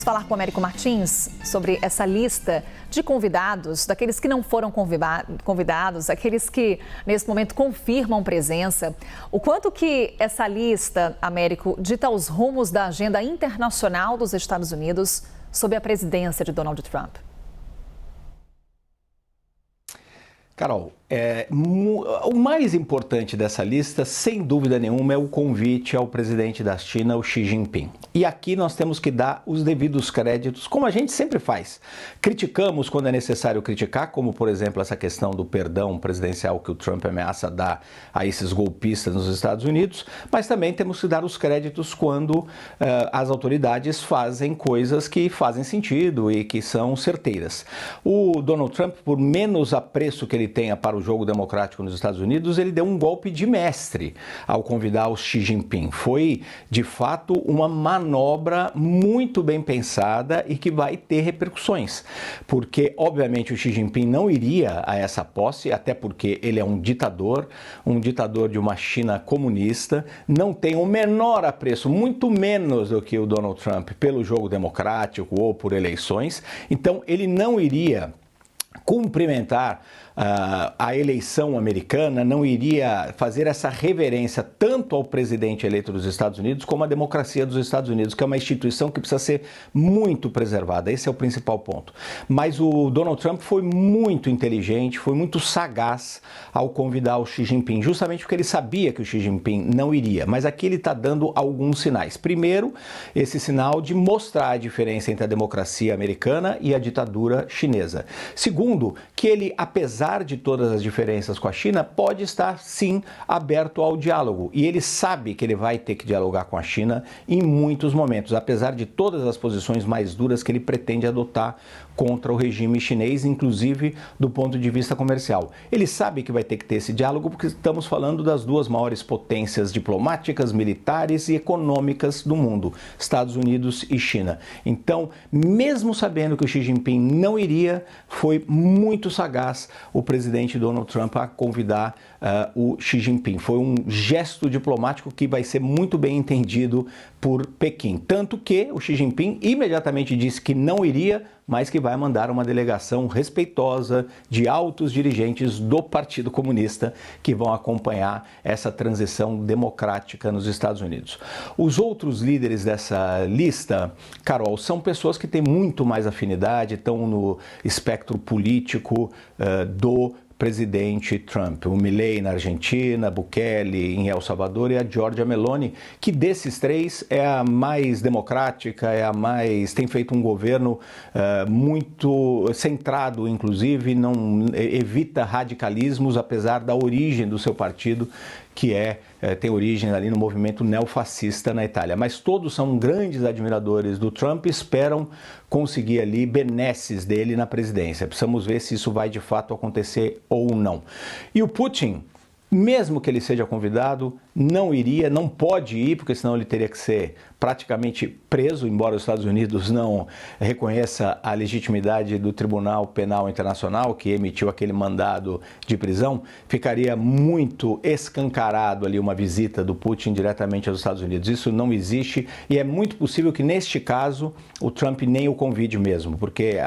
Falar com o Américo Martins sobre essa lista de convidados, daqueles que não foram convidados, aqueles que nesse momento confirmam presença. O quanto que essa lista, Américo, dita os rumos da agenda internacional dos Estados Unidos sob a presidência de Donald Trump? Carol, o mais importante dessa lista, sem dúvida nenhuma, é o convite ao presidente da China, o Xi Jinping. E aqui nós temos que dar os devidos créditos, como a gente sempre faz. Criticamos quando é necessário criticar, como, por exemplo, essa questão do perdão presidencial que o Trump ameaça dar a esses golpistas nos Estados Unidos, mas também temos que dar os créditos quando as autoridades fazem coisas que fazem sentido e que são certeiras. O Donald Trump, por menos apreço que ele tenha para o jogo democrático nos Estados Unidos, ele deu um golpe de mestre ao convidar o Xi Jinping. Foi, de fato, uma manobra muito bem pensada e que vai ter repercussões, porque, obviamente, o Xi Jinping não iria a essa posse, até porque ele é um ditador de uma China comunista, não tem o menor apreço, muito menos do que o Donald Trump, pelo jogo democrático ou por eleições, então ele não iria cumprimentar a eleição americana, não iria fazer essa reverência tanto ao presidente eleito dos Estados Unidos como à democracia dos Estados Unidos, que é uma instituição que precisa ser muito preservada. Esse é o principal ponto. Mas o Donald Trump foi muito inteligente, foi muito sagaz ao convidar o Xi Jinping, justamente porque ele sabia que o Xi Jinping não iria. Mas aqui ele está dando alguns sinais. Primeiro, esse sinal de mostrar a diferença entre a democracia americana e a ditadura chinesa. Segundo, que ele, apesar de todas as diferenças com a China, pode estar, sim, aberto ao diálogo. E ele sabe que ele vai ter que dialogar com a China em muitos momentos, apesar de todas as posições mais duras que ele pretende adotar contra o regime chinês, inclusive do ponto de vista comercial. Ele sabe que vai ter que ter esse diálogo porque estamos falando das duas maiores potências diplomáticas, militares e econômicas do mundo, Estados Unidos e China. Então, mesmo sabendo que o Xi Jinping não iria, foi muito sagaz o presidente Donald Trump a convidar o Xi Jinping. Foi um gesto diplomático que vai ser muito bem entendido por Pequim. Tanto que o Xi Jinping imediatamente disse que não iria, mas que vai mandar uma delegação respeitosa de altos dirigentes do Partido Comunista que vão acompanhar essa transição democrática nos Estados Unidos. Os outros líderes dessa lista, Carol, são pessoas que têm muito mais afinidade, estão no espectro político do presidente Trump, o Milei na Argentina, Bukele em El Salvador e a Giorgia Meloni, que desses três é a mais democrática, tem feito um governo muito centrado, inclusive, não evita radicalismos, apesar da origem do seu partido, que tem origem ali no movimento neofascista na Itália. Mas todos são grandes admiradores do Trump e esperam conseguir ali benesses dele na presidência. Precisamos ver se isso vai de fato acontecer ou não. E o Putin, mesmo que ele seja convidado, não iria, não pode ir, porque senão ele teria que ser praticamente preso, embora os Estados Unidos não reconheça a legitimidade do Tribunal Penal Internacional, que emitiu aquele mandado de prisão, ficaria muito escancarado ali uma visita do Putin diretamente aos Estados Unidos. Isso não existe e é muito possível que, neste caso, o Trump nem o convide mesmo, porque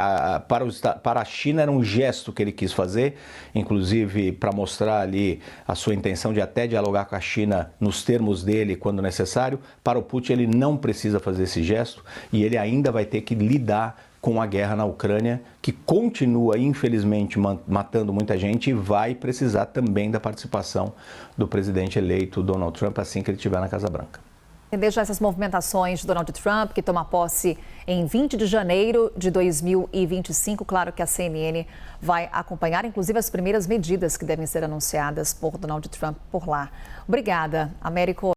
para a China era um gesto que ele quis fazer, inclusive para mostrar ali a sua intenção de até dialogar com a China nos termos dele quando necessário. Para o Putin ele não precisa fazer esse gesto e ele ainda vai ter que lidar com a guerra na Ucrânia, que continua, infelizmente, matando muita gente e vai precisar também da participação do presidente eleito Donald Trump assim que ele estiver na Casa Branca. Desde essas movimentações de Donald Trump, que toma posse em 20 de janeiro de 2025, claro que a CNN vai acompanhar, inclusive, as primeiras medidas que devem ser anunciadas por Donald Trump por lá. Obrigada, Américo.